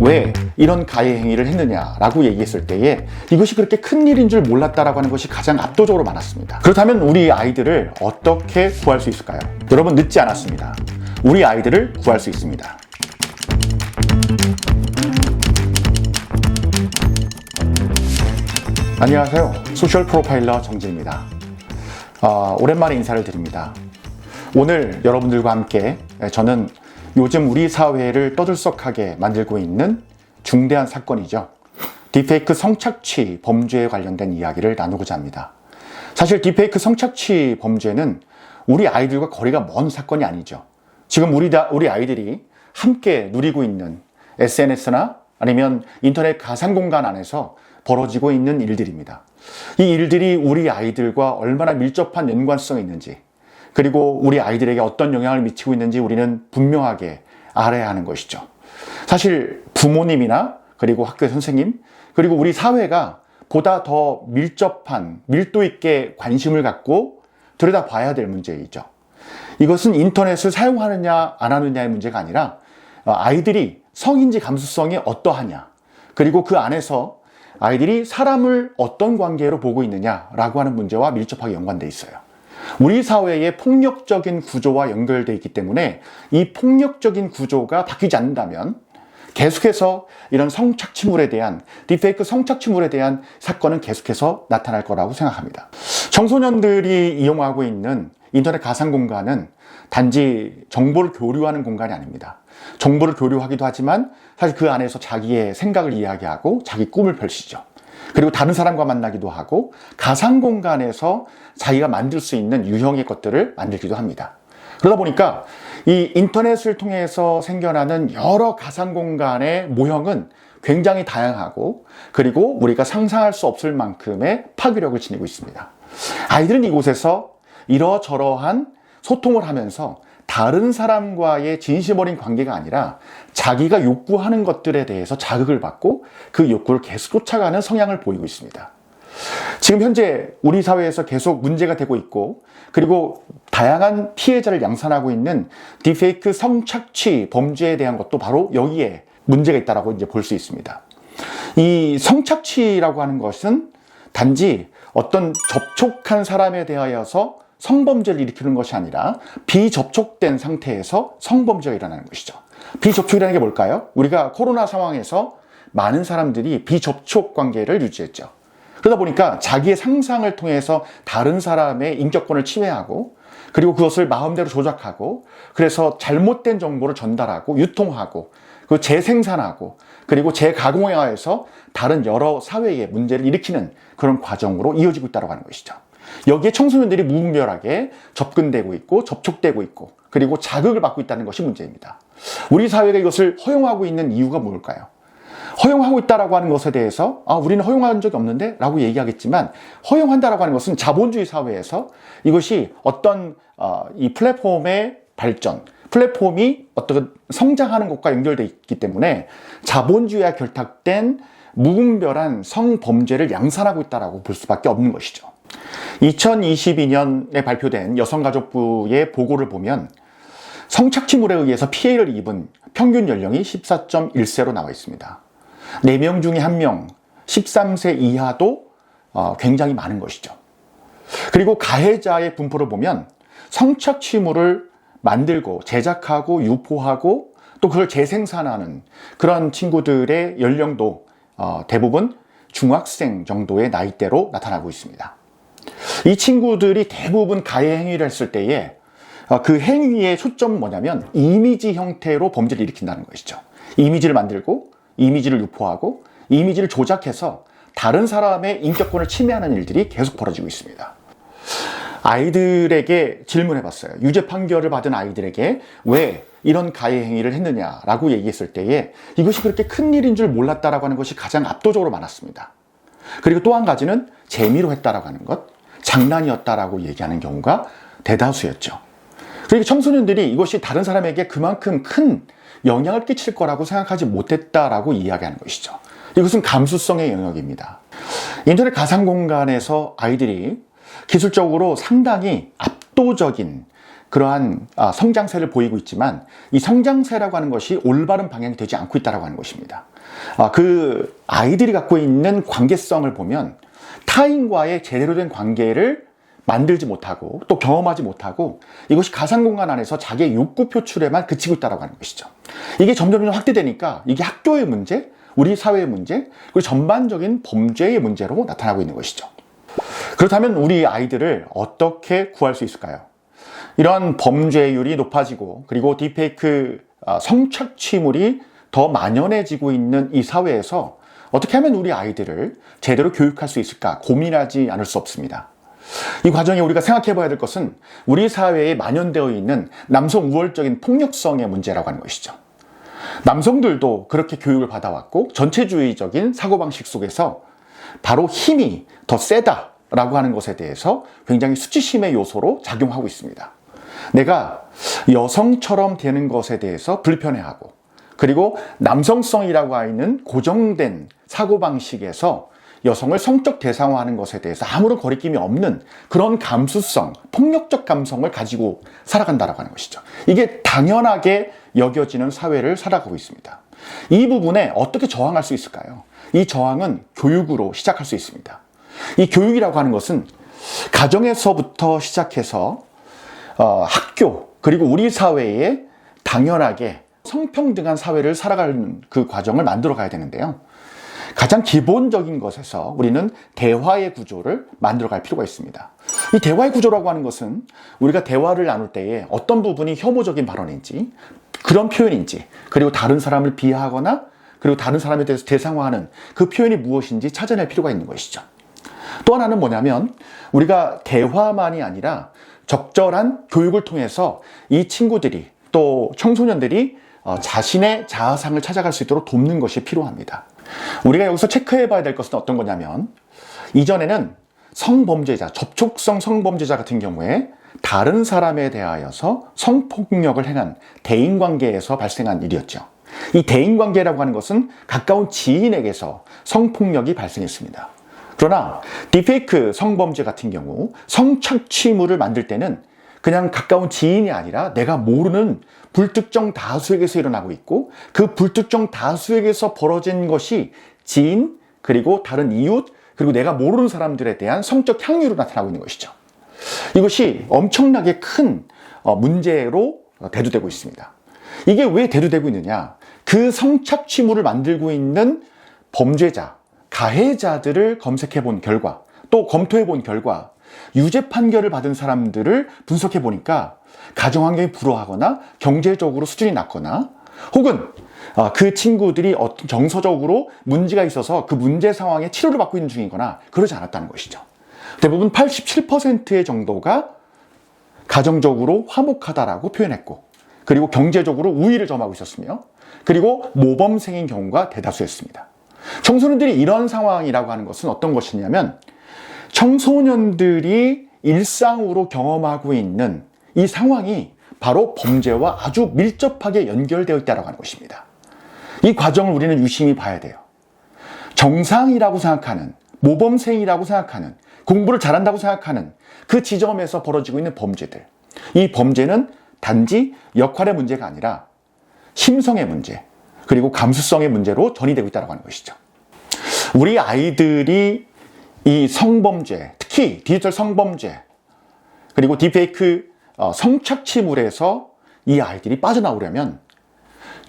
왜 이런 가해 행위를 했느냐라고 얘기했을 때에 이것이 그렇게 큰 일인 줄 몰랐다라고 하는 것이 가장 압도적으로 많았습니다. 그렇다면 우리 아이들을 어떻게 구할 수 있을까요? 여러분, 늦지 않았습니다. 우리 아이들을 구할 수 있습니다. 안녕하세요. 소셜 프로파일러 정진입니다. 오랜만에 인사를 드립니다. 오늘 여러분들과 함께 저는 요즘 우리 사회를 떠들썩하게 만들고 있는 중대한 사건이죠. 딥페이크 성착취 범죄에 관련된 이야기를 나누고자 합니다. 사실 딥페이크 성착취 범죄는 우리 아이들과 거리가 먼 사건이 아니죠. 지금 우리 아이들이 함께 누리고 있는 SNS나 아니면 인터넷 가상공간 안에서 벌어지고 있는 일들입니다. 이 일들이 우리 아이들과 얼마나 밀접한 연관성이 있는지, 그리고 우리 아이들에게 어떤 영향을 미치고 있는지 우리는 분명하게 알아야 하는 것이죠. 사실 부모님이나 그리고 학교 선생님, 그리고 우리 사회가 보다 더 밀접한, 밀도 있게 관심을 갖고 들여다봐야 될 문제이죠. 이것은 인터넷을 사용하느냐 안 하느냐의 문제가 아니라 아이들이 성인지 감수성이 어떠하냐, 그리고 그 안에서 아이들이 사람을 어떤 관계로 보고 있느냐라고 하는 문제와 밀접하게 연관되어 있어요. 우리 사회의 폭력적인 구조와 연결되어 있기 때문에 이 폭력적인 구조가 바뀌지 않는다면 계속해서 이런 성착취물에 대한, 딥페이크 성착취물에 대한 사건은 계속해서 나타날 거라고 생각합니다. 청소년들이 이용하고 있는 인터넷 가상공간은 단지 정보를 교류하는 공간이 아닙니다. 정보를 교류하기도 하지만 사실 그 안에서 자기의 생각을 이야기하고 자기 꿈을 펼치죠. 그리고 다른 사람과 만나기도 하고 가상공간에서 자기가 만들 수 있는 유형의 것들을 만들기도 합니다. 그러다 보니까 이 인터넷을 통해서 생겨나는 여러 가상공간의 모형은 굉장히 다양하고, 그리고 우리가 상상할 수 없을 만큼의 파괴력을 지니고 있습니다. 아이들은 이곳에서 이러저러한 소통을 하면서 다른 사람과의 진심 어린 관계가 아니라 자기가 욕구하는 것들에 대해서 자극을 받고 그 욕구를 계속 쫓아가는 성향을 보이고 있습니다. 지금 현재 우리 사회에서 계속 문제가 되고 있고, 그리고 다양한 피해자를 양산하고 있는 딥페이크 성착취 범죄에 대한 것도 바로 여기에 문제가 있다라고 이제 볼 수 있습니다. 이 성착취라고 하는 것은 단지 어떤 접촉한 사람에 대하여서 성범죄를 일으키는 것이 아니라 비접촉된 상태에서 성범죄가 일어나는 것이죠. 비접촉이라는 게 뭘까요? 우리가 코로나 상황에서 많은 사람들이 비접촉 관계를 유지했죠. 그러다 보니까 자기의 상상을 통해서 다른 사람의 인격권을 침해하고, 그리고 그것을 마음대로 조작하고, 그래서 잘못된 정보를 전달하고 유통하고, 그 재생산하고, 그리고 재가공해서 다른 여러 사회의 문제를 일으키는 그런 과정으로 이어지고 있다고 하는 것이죠. 여기에 청소년들이 무분별하게 접근되고 있고 접촉되고 있고, 그리고 자극을 받고 있다는 것이 문제입니다. 우리 사회가 이것을 허용하고 있는 이유가 뭘까요? 허용하고 있다라고 하는 것에 대해서 우리는 허용한 적이 없는데 라고 얘기하겠지만, 허용한다라고 하는 것은 자본주의 사회에서 이것이 어떤 이 플랫폼의 발전, 플랫폼이 어떤 성장하는 것과 연결되어 있기 때문에 자본주의와 결탁된 무분별한 성범죄를 양산하고 있다라고 볼 수밖에 없는 것이죠. 2022년에 발표된 여성가족부의 보고를 보면 성착취물에 의해서 피해를 입은 평균 연령이 14.1세로 나와 있습니다. 4명 중에 1명, 13세 이하도 굉장히 많은 것이죠. 그리고 가해자의 분포를 보면 성착취물을 만들고 제작하고 유포하고 또 그걸 재생산하는 그런 친구들의 연령도 대부분 중학생 정도의 나이대로 나타나고 있습니다. 이 친구들이 대부분 가해 행위를 했을 때에 그 행위의 초점은 뭐냐면 이미지 형태로 범죄를 일으킨다는 것이죠. 이미지를 만들고, 이미지를 유포하고, 이미지를 조작해서 다른 사람의 인격권을 침해하는 일들이 계속 벌어지고 있습니다. 아이들에게 질문해봤어요. 유죄 판결을 받은 아이들에게 왜 이런 가해 행위를 했느냐라고 얘기했을 때에 이것이 그렇게 큰 일인 줄 몰랐다라고 하는 것이 가장 압도적으로 많았습니다. 그리고 또 한 가지는 재미로 했다라고 하는 것, 장난이었다라고 얘기하는 경우가 대다수였죠. 그리고 청소년들이 이것이 다른 사람에게 그만큼 큰 영향을 끼칠 거라고 생각하지 못했다라고 이야기하는 것이죠. 이것은 감수성의 영역입니다. 인터넷 가상공간에서 아이들이 기술적으로 상당히 압도적인 그러한 성장세를 보이고 있지만 이 성장세라고 하는 것이 올바른 방향이 되지 않고 있다고 하는 것입니다. 그 아이들이 갖고 있는 관계성을 보면 타인과의 제대로 된 관계를 만들지 못하고 또 경험하지 못하고 이것이 가상공간 안에서 자기의 욕구 표출에만 그치고 있다고 하는 것이죠. 이게 점점 확대되니까 이게 학교의 문제, 우리 사회의 문제, 그리고 전반적인 범죄의 문제로 나타나고 있는 것이죠. 그렇다면 우리 아이들을 어떻게 구할 수 있을까요? 이런 범죄율이 높아지고 그리고 딥페이크 성착취물이 더 만연해지고 있는 이 사회에서 어떻게 하면 우리 아이들을 제대로 교육할 수 있을까 고민하지 않을 수 없습니다. 이 과정에 우리가 생각해 봐야 될 것은 우리 사회에 만연되어 있는 남성 우월적인 폭력성의 문제라고 하는 것이죠. 남성들도 그렇게 교육을 받아왔고 전체주의적인 사고방식 속에서 바로 힘이 더 세다라고 하는 것에 대해서 굉장히 수치심의 요소로 작용하고 있습니다. 내가 여성처럼 되는 것에 대해서 불편해하고 그리고 남성성이라고 하는 고정된 사고방식에서 여성을 성적 대상화하는 것에 대해서 아무런 거리낌이 없는 그런 감수성, 폭력적 감성을 가지고 살아간다라고 하는 것이죠. 이게 당연하게 여겨지는 사회를 살아가고 있습니다. 이 부분에 어떻게 저항할 수 있을까요? 이 저항은 교육으로 시작할 수 있습니다. 이 교육이라고 하는 것은 가정에서부터 시작해서 학교 그리고 우리 사회에 당연하게 성평등한 사회를 살아가는 그 과정을 만들어 가야 되는데요. 가장 기본적인 것에서 우리는 대화의 구조를 만들어갈 필요가 있습니다. 이 대화의 구조라고 하는 것은 우리가 대화를 나눌 때에 어떤 부분이 혐오적인 발언인지 그런 표현인지 그리고 다른 사람을 비하하거나 그리고 다른 사람에 대해서 대상화하는 그 표현이 무엇인지 찾아낼 필요가 있는 것이죠. 또 하나는 뭐냐면 우리가 대화만이 아니라 적절한 교육을 통해서 이 친구들이 또 청소년들이 자신의 자아상을 찾아갈 수 있도록 돕는 것이 필요합니다. 우리가 여기서 체크해 봐야 될 것은 어떤 거냐면 이전에는 성범죄자, 접촉성 성범죄자 같은 경우에 다른 사람에 대하여서 성폭력을 행한 대인관계에서 발생한 일이었죠. 이 대인관계라고 하는 것은 가까운 지인에게서 성폭력이 발생했습니다. 그러나 딥페이크 성범죄 같은 경우 성착취물을 만들 때는 그냥 가까운 지인이 아니라 내가 모르는 불특정 다수에게서 일어나고 있고 그 불특정 다수에게서 벌어진 것이 지인 그리고 다른 이웃 그리고 내가 모르는 사람들에 대한 성적 향유로 나타나고 있는 것이죠. 이것이 엄청나게 큰 문제로 대두되고 있습니다. 이게 왜 대두되고 있느냐? 그 성착취물을 만들고 있는 범죄자, 가해자들을 검색해 본 결과 또 검토해 본 결과 유죄 판결을 받은 사람들을 분석해 보니까 가정환경이 불우하거나 경제적으로 수준이 낮거나 혹은 그 친구들이 정서적으로 문제가 있어서 그 문제 상황에 치료를 받고 있는 중이거나 그러지 않았다는 것이죠. 대부분 87%의 정도가 가정적으로 화목하다라고 표현했고 그리고 경제적으로 우위를 점하고 있었으며 그리고 모범생인 경우가 대다수였습니다. 청소년들이 이런 상황이라고 하는 것은 어떤 것이냐면 청소년들이 일상으로 경험하고 있는 이 상황이 바로 범죄와 아주 밀접하게 연결되어 있다고 하는 것입니다. 이 과정을 우리는 유심히 봐야 돼요. 정상이라고 생각하는, 모범생이라고 생각하는, 공부를 잘한다고 생각하는 그 지점에서 벌어지고 있는 범죄들. 이 범죄는 단지 역할의 문제가 아니라 심성의 문제, 그리고 감수성의 문제로 전이되고 있다고 하는 것이죠. 우리 아이들이 이 성범죄, 특히 디지털 성범죄, 그리고 딥페이크 성착취물에서 이 아이들이 빠져나오려면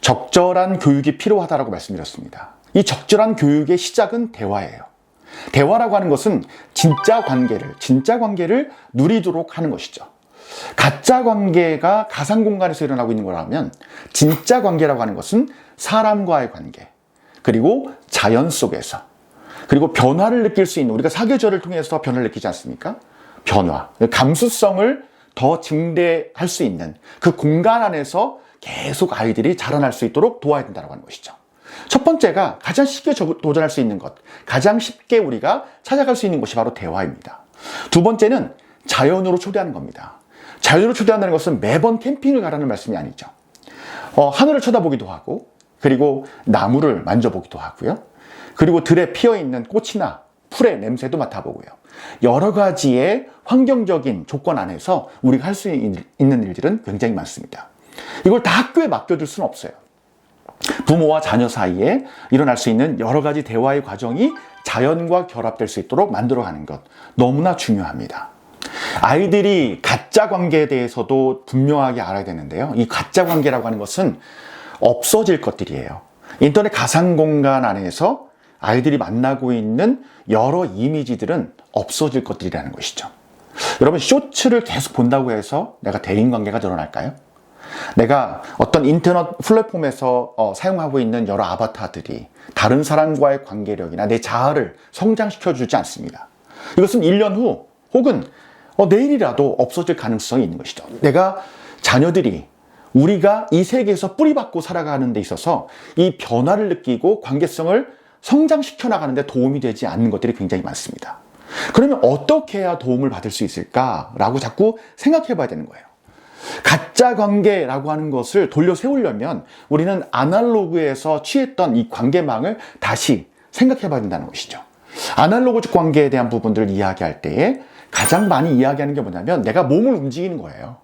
적절한 교육이 필요하다고 말씀드렸습니다. 이 적절한 교육의 시작은 대화예요. 대화라고 하는 것은 진짜 관계를 누리도록 하는 것이죠. 가짜 관계가 가상 공간에서 일어나고 있는 거라면 진짜 관계라고 하는 것은 사람과의 관계, 그리고 자연 속에서, 그리고 변화를 느낄 수 있는, 우리가 사계절을 통해서 변화를 느끼지 않습니까? 변화, 감수성을 더 증대할 수 있는 그 공간 안에서 계속 아이들이 자라날 수 있도록 도와야 된다고 하는 것이죠. 첫 번째가 가장 쉽게 도전할 수 있는 것, 가장 쉽게 우리가 찾아갈 수 있는 것이 바로 대화입니다. 두 번째는 자연으로 초대하는 겁니다. 자연으로 초대한다는 것은 매번 캠핑을 가라는 말씀이 아니죠. 하늘을 쳐다보기도 하고, 그리고 나무를 만져보기도 하고요. 그리고 들에 피어있는 꽃이나 풀의 냄새도 맡아보고요. 여러 가지의 환경적인 조건 안에서 우리가 할 수 있는 일들은 굉장히 많습니다. 이걸 다 학교에 맡겨둘 수는 없어요. 부모와 자녀 사이에 일어날 수 있는 여러 가지 대화의 과정이 자연과 결합될 수 있도록 만들어가는 것 너무나 중요합니다. 아이들이 가짜 관계에 대해서도 분명하게 알아야 되는데요. 이 가짜 관계라고 하는 것은 없어질 것들이에요. 인터넷 가상 공간 안에서 아이들이 만나고 있는 여러 이미지들은 없어질 것들이라는 것이죠. 여러분, 쇼츠를 계속 본다고 해서 내가 대인관계가 늘어날까요? 내가 어떤 인터넷 플랫폼에서 사용하고 있는 여러 아바타들이 다른 사람과의 관계력이나 내 자아를 성장시켜주지 않습니다. 이것은 1년 후 혹은 내일이라도 없어질 가능성이 있는 것이죠. 내가 자녀들이 우리가 이 세계에서 뿌리박고 살아가는 데 있어서 이 변화를 느끼고 관계성을 성장시켜 나가는 데 도움이 되지 않는 것들이 굉장히 많습니다. 그러면 어떻게 해야 도움을 받을 수 있을까라고 자꾸 생각해 봐야 되는 거예요. 가짜 관계라고 하는 것을 돌려 세우려면 우리는 아날로그에서 취했던 이 관계망을 다시 생각해 봐야 된다는 것이죠. 아날로그적 관계에 대한 부분들을 이야기할 때에 가장 많이 이야기하는 게 뭐냐면 내가 몸을 움직이는 거예요.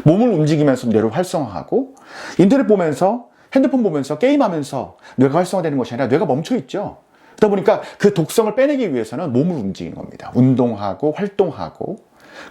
몸을 움직이면서 뇌를 활성화하고 인터넷 보면서 핸드폰 보면서 게임하면서 뇌가 활성화되는 것이 아니라 뇌가 멈춰 있죠. 그러다 보니까 그 독성을 빼내기 위해서는 몸을 움직이는 겁니다. 운동하고 활동하고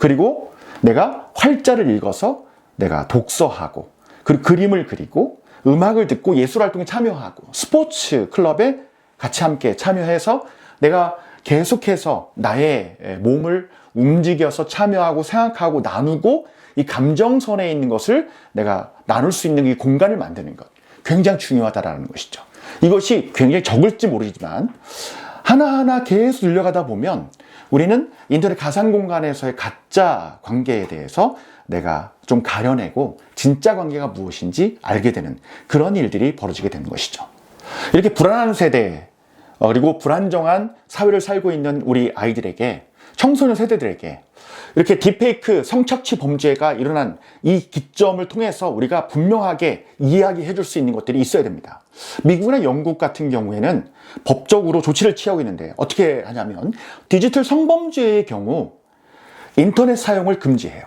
그리고 내가 활자를 읽어서 내가 독서하고 그리고 그림을 그리고 음악을 듣고 예술활동에 참여하고 스포츠 클럽에 같이 함께 참여해서 내가 계속해서 나의 몸을 움직여서 참여하고 생각하고 나누고 이 감정선에 있는 것을 내가 나눌 수 있는 이 공간을 만드는 것 굉장히 중요하다라는 것이죠. 이것이 굉장히 적을지 모르지만 하나하나 계속 늘려가다 보면 우리는 인터넷 가상 공간에서의 가짜 관계에 대해서 내가 좀 가려내고 진짜 관계가 무엇인지 알게 되는 그런 일들이 벌어지게 되는 것이죠. 이렇게 불안한 세대 그리고 불안정한 사회를 살고 있는 우리 아이들에게 청소년 세대들에게 이렇게 딥페이크 성착취 범죄가 일어난 이 기점을 통해서 우리가 분명하게 이야기해 줄 수 있는 것들이 있어야 됩니다. 미국이나 영국 같은 경우에는 법적으로 조치를 취하고 있는데 어떻게 하냐면 디지털 성범죄의 경우 인터넷 사용을 금지해요.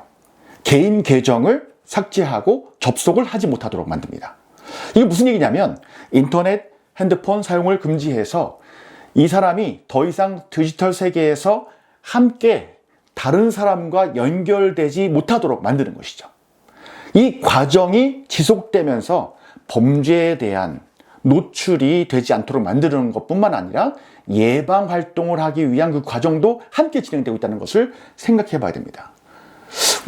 개인 계정을 삭제하고 접속을 하지 못하도록 만듭니다. 이게 무슨 얘기냐면 인터넷, 핸드폰 사용을 금지해서 이 사람이 더 이상 디지털 세계에서 함께 다른 사람과 연결되지 못하도록 만드는 것이죠. 이 과정이 지속되면서 범죄에 대한 노출이 되지 않도록 만드는 것뿐만 아니라 예방 활동을 하기 위한 그 과정도 함께 진행되고 있다는 것을 생각해 봐야 됩니다.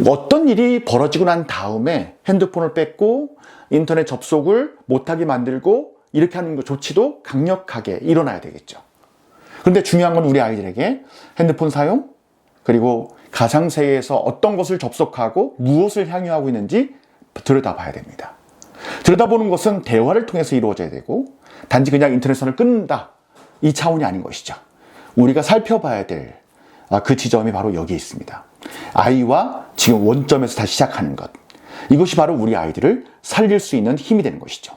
어떤 일이 벌어지고 난 다음에 핸드폰을 뺏고 인터넷 접속을 못하게 만들고 이렇게 하는 그 조치도 강력하게 일어나야 되겠죠. 그런데 중요한 건 우리 아이들에게 핸드폰 사용 그리고 가상세계에서 어떤 것을 접속하고 무엇을 향유하고 있는지 들여다봐야 됩니다. 들여다보는 것은 대화를 통해서 이루어져야 되고 단지 그냥 인터넷선을 끊는다 이 차원이 아닌 것이죠. 우리가 살펴봐야 될 그 지점이 바로 여기에 있습니다. 아이와 지금 원점에서 다시 시작하는 것 이것이 바로 우리 아이들을 살릴 수 있는 힘이 되는 것이죠.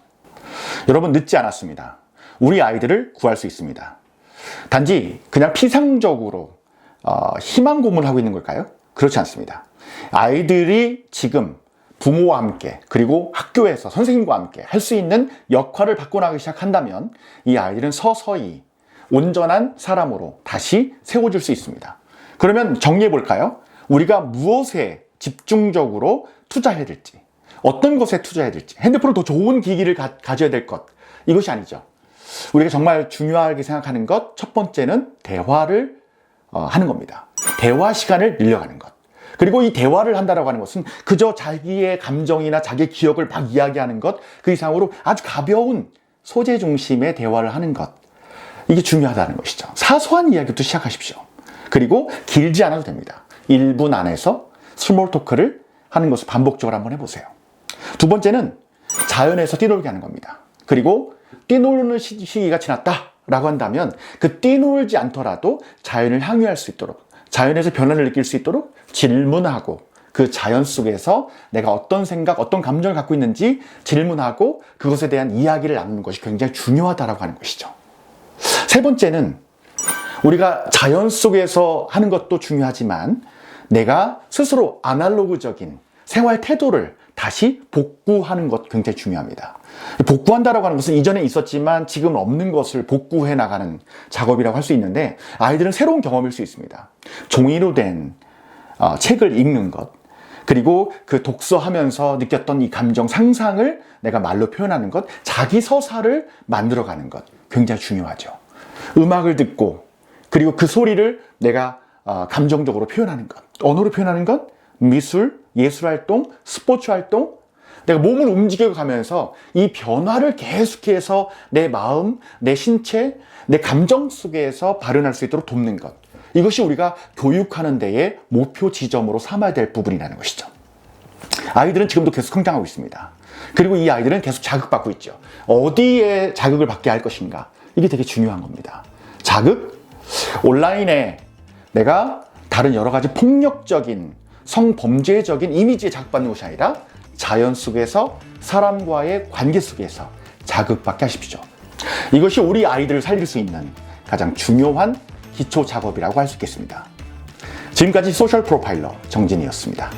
여러분 늦지 않았습니다. 우리 아이들을 구할 수 있습니다. 단지 그냥 피상적으로 희망 고문을 하고 있는 걸까요? 그렇지 않습니다. 아이들이 지금 부모와 함께 그리고 학교에서 선생님과 함께 할 수 있는 역할을 바꿔나가기 시작한다면 이 아이들은 서서히 온전한 사람으로 다시 세워질 수 있습니다. 그러면 정리해 볼까요? 우리가 무엇에 집중적으로 투자해야 될지 어떤 것에 투자해야 될지 핸드폰을 더 좋은 기기를 가져야 될 것 이것이 아니죠. 우리가 정말 중요하게 생각하는 것 첫 번째는 대화를 하는 겁니다. 대화 시간을 늘려가는 것. 그리고 이 대화를 한다라고 하는 것은 그저 자기의 감정이나 자기의 기억을 막 이야기하는 것, 그 이상으로 아주 가벼운 소재 중심의 대화를 하는 것. 이게 중요하다는 것이죠. 사소한 이야기부터 시작하십시오. 그리고 길지 않아도 됩니다. 1분 안에서 스몰 토크를 하는 것을 반복적으로 한번 해보세요. 두 번째는 자연에서 뛰놀게 하는 겁니다. 그리고 뛰노는 시기가 지났다라고 한다면 그 뛰놀지 않더라도 자연을 향유할 수 있도록 자연에서 변화를 느낄 수 있도록 질문하고 그 자연 속에서 내가 어떤 생각, 어떤 감정을 갖고 있는지 질문하고 그것에 대한 이야기를 나누는 것이 굉장히 중요하다고 하는 것이죠. 세 번째는 우리가 자연 속에서 하는 것도 중요하지만 내가 스스로 아날로그적인 생활 태도를 다시 복구하는 것 굉장히 중요합니다. 복구한다라고 하는 것은 이전에 있었지만 지금 없는 것을 복구해 나가는 작업이라고 할 수 있는데 아이들은 새로운 경험일 수 있습니다. 종이로 된 책을 읽는 것, 그리고 그 독서하면서 느꼈던 이 감정, 상상을 내가 말로 표현하는 것, 자기 서사를 만들어가는 것 굉장히 중요하죠. 음악을 듣고 그리고 그 소리를 내가 감정적으로 표현하는 것, 언어로 표현하는 것, 미술, 예술활동, 스포츠활동, 내가 몸을 움직여가면서 이 변화를 계속해서 내 마음, 내 신체, 내 감정 속에서 발현할 수 있도록 돕는 것. 이것이 우리가 교육하는 데에 목표 지점으로 삼아야 될 부분이라는 것이죠. 아이들은 지금도 계속 성장하고 있습니다. 그리고 이 아이들은 계속 자극받고 있죠. 어디에 자극을 받게 할 것인가? 이게 되게 중요한 겁니다. 자극? 온라인에 내가 다른 여러 가지 폭력적인 성범죄적인 이미지에 자극받는 것이 아니라 자연 속에서 사람과의 관계 속에서 자극받게 하십시오. 이것이 우리 아이들을 살릴 수 있는 가장 중요한 기초 작업이라고 할 수 있겠습니다. 지금까지 소셜 프로파일러 정진이었습니다.